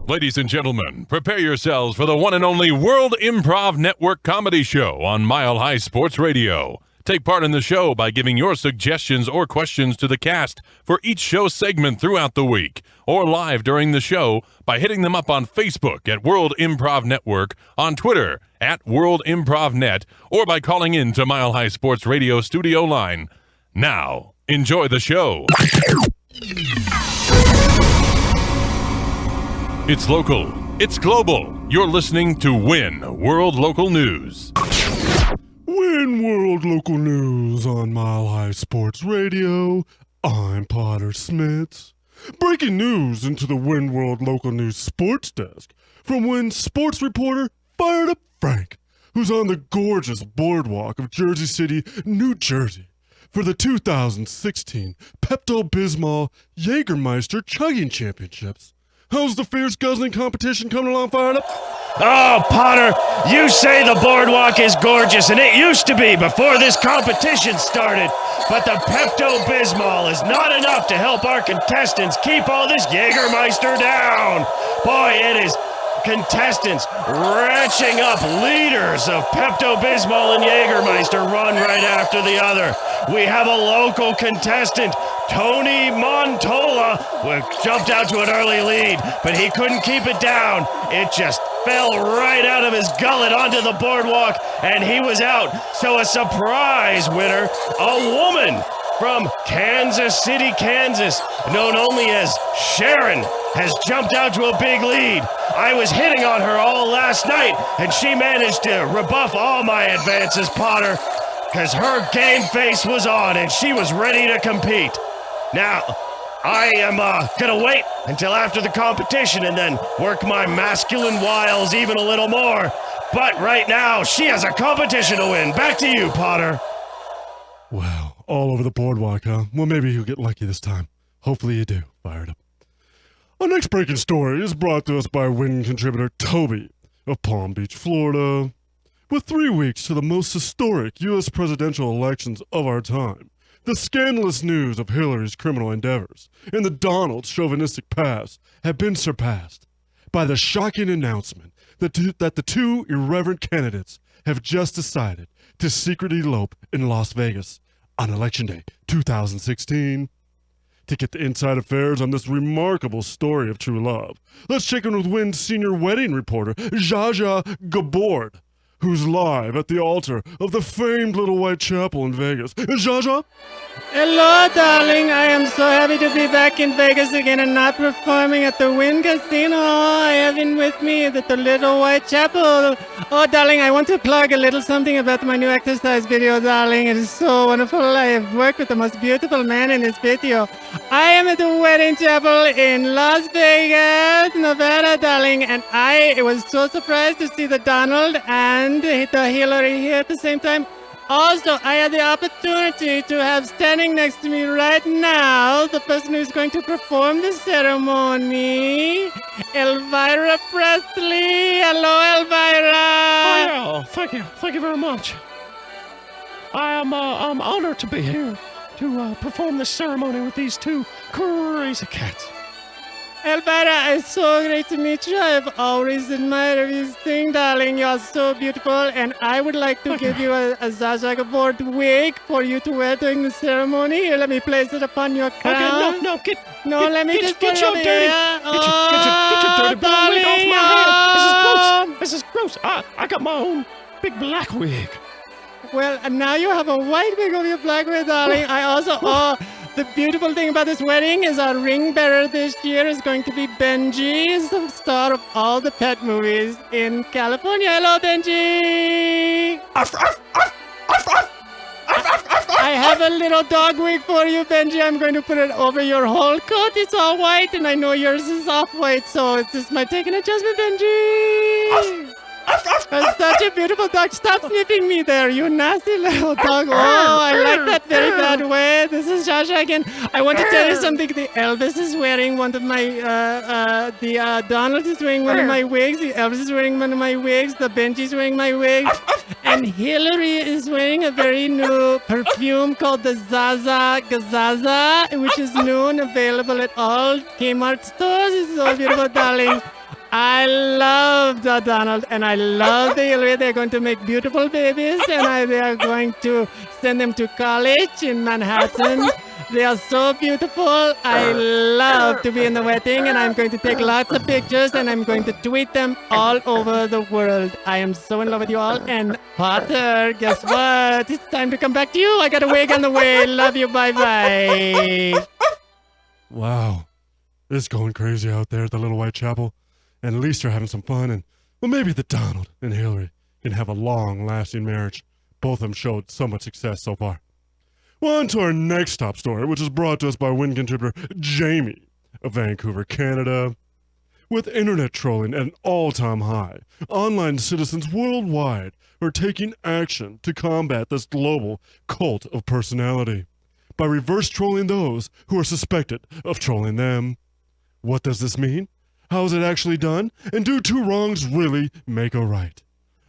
Ladies and gentlemen, prepare yourselves for the one and only World Improv Network comedy show on Mile High Sports Radio. Take part in the show by giving your suggestions or questions to the cast for each show segment throughout the week, or live during the show by hitting them up on Facebook at World Improv Network, on Twitter at World Improv Net, or by calling in to Mile High Sports Radio studio line. Now, enjoy the show. It's local. It's global. You're listening to WIN World Local News. WIN World Local News on Mile High Sports Radio. I'm Potter Smittss. Breaking news into the WIN World Local News Sports Desk from WIN sports reporter Fired Up Frank, who's on the gorgeous boardwalk of Jersey City, New Jersey, for the 2016 Pepto-Bismol Jägermeister Chugging Championships. How's the fierce guzzling competition coming along, Fired Up? Oh, Potter, you say the boardwalk is gorgeous, and it used to be before this competition started. But the Pepto-Bismol is not enough to help our contestants keep all this Jägermeister down. Boy, it is contestants retching up liters of Pepto-Bismol and Jägermeister one right after the other. We have a local contestant, Tony Montola, who jumped out to an early lead, but he couldn't keep it down. It just fell right out of his gullet onto the boardwalk, and he was out. So a surprise winner, a woman from Kansas City, Kansas, known only as Sharon, has jumped out to a big lead. I was hitting on her all last night, and she managed to rebuff all my advances, Potter, because her game face was on, and she was ready to compete. Now, I am gonna wait until after the competition and then work my masculine wiles even a little more. But right now, she has a competition to win. Back to you, Potter. Wow, all over the boardwalk, huh? Well, maybe you'll get lucky this time. Hopefully you do, Fired Up. Our next breaking story is brought to us by WIN contributor Toby of Palm Beach, Florida. With 3 weeks to the most historic U.S. presidential elections of our time, the scandalous news of Hillary's criminal endeavors and the Donald's chauvinistic past have been surpassed by the shocking announcement that the two irreverent candidates have just decided to secretly elope in Las Vegas on Election Day 2016. To get the inside affairs on this remarkable story of true love, let's check in with WIN's senior wedding reporter, Zsa Gabord, who's live at the altar of the famed Little White Chapel in Vegas. Zsa? Hello, darling. I am so happy to be back in Vegas again and not performing at the WIN Casino. I have in with me at the Little White Chapel. Oh, darling, I want to plug a little something about my new exercise video, darling. It is so wonderful. I have worked with the most beautiful man in this video. I am at the wedding chapel in Las Vegas, Nevada, darling, and I was so surprised to see the Donald and the Hillary here at the same time. Also, I had the opportunity to have standing next to me right now the person who's going to perform the ceremony, Elvira Presley. Hello, Elvira. Oh, thank you. Thank you very much. I'm honored to be here to perform this ceremony with these two crazy cats. Elvira, it's so great to meet you. I've always admired you sing, darling. You're so beautiful, and I would like to give you a Zsa Gabord wig for you to wear during the ceremony. Here, let me place it upon your crown. Okay, let me just get your it over dirty, here. get your dirty blue wig off my head. This is gross. I got my own big black wig. Well, now you have a white wig over your black wig, darling. I also, the beautiful thing about this wedding is our ring bearer this year is going to be Benji, the star of all the pet movies in California. Hello, Benji. I have a little dog wig for you, Benji. I'm going to put it over your whole coat. It's all white, and I know yours is off-white, so this might take an adjustment, Benji. That's such a beautiful dog. Stop sniffing me there, you nasty little dog. Oh, I like that very bad way. This is Zsa Shasha again. I want to tell you something. The Elvis is wearing one of my, Donald is wearing one of my wigs. The Elvis is wearing one of my wigs. The Benji's wearing my wig. And Hillary is wearing a very new perfume called the Zaza Gazaza, which is new and available at all Kmart stores. It's so beautiful, darling. I love the Donald and I love the Hillary. They're going to make beautiful babies and they are going to send them to college in Manhattan. They are so beautiful. I love to be in the wedding and I'm going to take lots of pictures and I'm going to tweet them all over the world. I am so in love with you all. And Potter, guess what? It's time to come back to you. I got a wig on the way. Love you. Bye-bye. Wow. It's going crazy out there at the Little Whitechapel. And at least they're having some fun, and well, maybe the Donald and Hillary can have a long-lasting marriage. Both of them showed so much success so far. Well, on to our next top story, which is brought to us by WIN contributor Jamie of Vancouver, Canada. With internet trolling at an all-time high, online citizens worldwide are taking action to combat this global cult of personality by reverse trolling those who are suspected of trolling them. What does this mean? How is it actually done? And do two wrongs really make a right?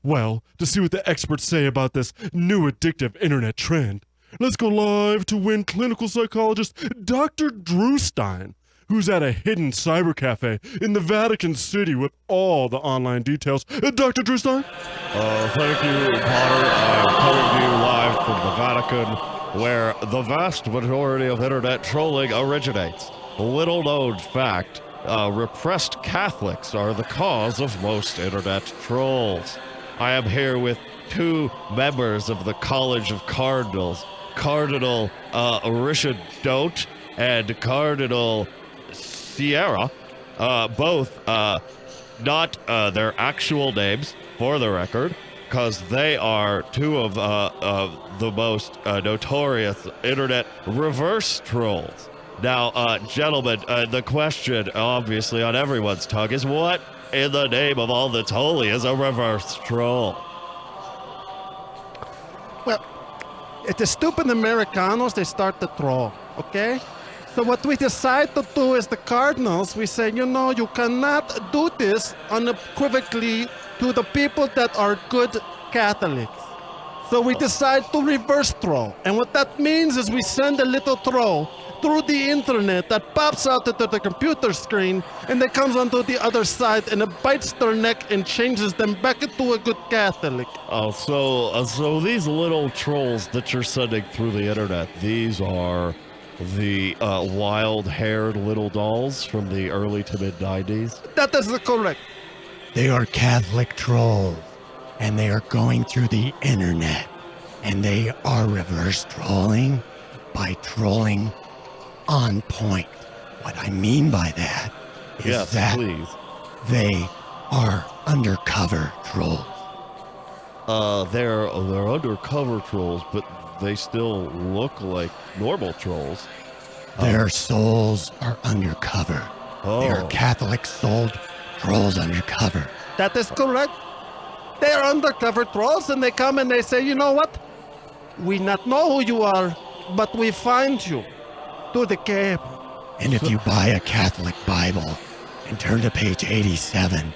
Well, to see what the experts say about this new addictive internet trend, let's go live to WIN clinical psychologist Dr. Drew Stein, who's at a hidden cyber cafe in the Vatican City with all the online details. Dr. Drew Stein? Thank you, Potter. I'm coming to you live from the Vatican, where the vast majority of internet trolling originates. Little known fact, repressed Catholics are the cause of most internet trolls. I am here with two members of the College of Cardinals, Cardinal Richard Dote and Cardinal Sierra, both not their actual names, for the record, because they are two of the most notorious internet reverse trolls. Now, gentlemen, the question, obviously, on everyone's tongue is what in the name of all that's holy is a reverse troll? Well, it's the stupid Americanos, they start to troll, okay? So what we decide to do is the Cardinals, we say, you know, you cannot do this unequivocally to the people that are good Catholics. So we decide to reverse troll. And what that means is we send a little troll through the internet that pops out into the computer screen and that comes onto the other side and it bites their neck and changes them back into a good Catholic. So these little trolls that you're sending through the internet, these are the wild-haired little dolls from the early to mid-90s? That is correct. They are Catholic trolls, and they are going through the internet, and they are reverse trolling by trolling on point. What I mean by that is that please. They are undercover trolls. They're undercover trolls, but they still look like normal trolls. Their souls are undercover. They are Oh. Catholic souled trolls undercover. That is correct. They are undercover trolls and they come and they say, you know what? We not know who you are, but we find you. To the cable. And if you buy a Catholic Bible and turn to page 87,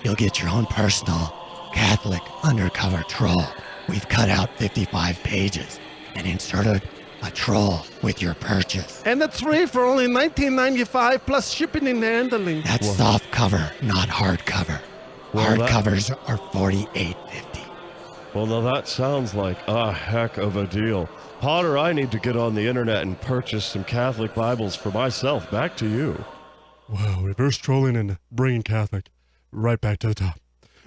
you'll get your own personal Catholic undercover troll. We've cut out 55 pages and inserted a troll with your purchase. And it's free for only $19.95 plus shipping and handling. That's soft cover, not hard cover. Well, Hard that- covers are $48.50. Well, now that sounds like a heck of a deal. Potter, I need to get on the internet and purchase some Catholic Bibles for myself. Back to you. Wow, reverse trolling and bringing Catholic right back to the top.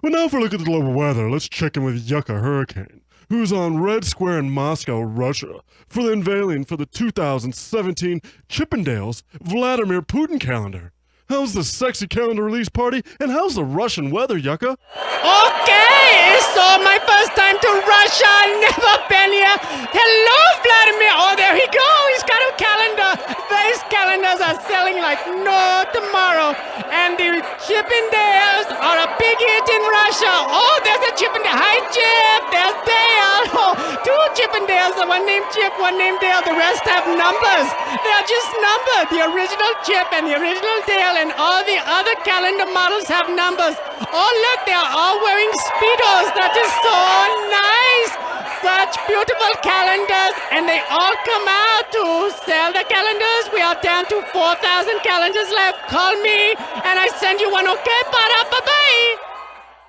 Well, now for a look at the global weather, let's check in with Yucca Hurricane, who's on Red Square in Moscow, Russia, for the unveiling for the 2017 Chippendales Vladimir Putin calendar. How's the sexy calendar release party, and how's the Russian weather, Yucca? Okay, so my first time to Russia, never been here. Hello, Vladimir. Oh, there he goes. He's got a calendar. These calendars are selling like no tomorrow. And the Chippendales are a big hit in Russia. Oh, there's a Chippendale. Hi, Chip. There's Dale. Oh, two Chippendales. One named Chip, one named Dale. The rest have numbers. They're just numbered. The original Chip and the original Dale and all the other calendar models have numbers. Oh, look, they're all wearing Speedos. That is so nice. Such beautiful calendars, and they all come out to sell the calendars. We are down to 4,000 calendars left. Call me, and I send you one, okay? Bye-bye.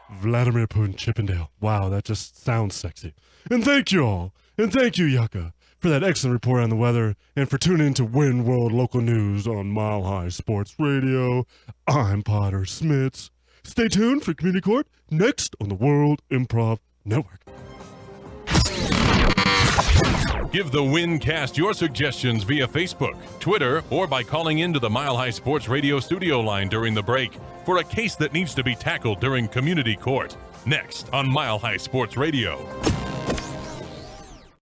Vladimir Putin Chippendale. Wow, that just sounds sexy. And thank you all. And thank you, Yucca, for that excellent report on the weather and for tuning in to WIN World Local News on Mile High Sports Radio. I'm Potter Smittss. Stay tuned for Community Court next on the World Improv Network. Give the WIN cast your suggestions via Facebook, Twitter, or by calling into the Mile High Sports Radio studio line during the break for a case that needs to be tackled during Community Court. Next on Mile High Sports Radio.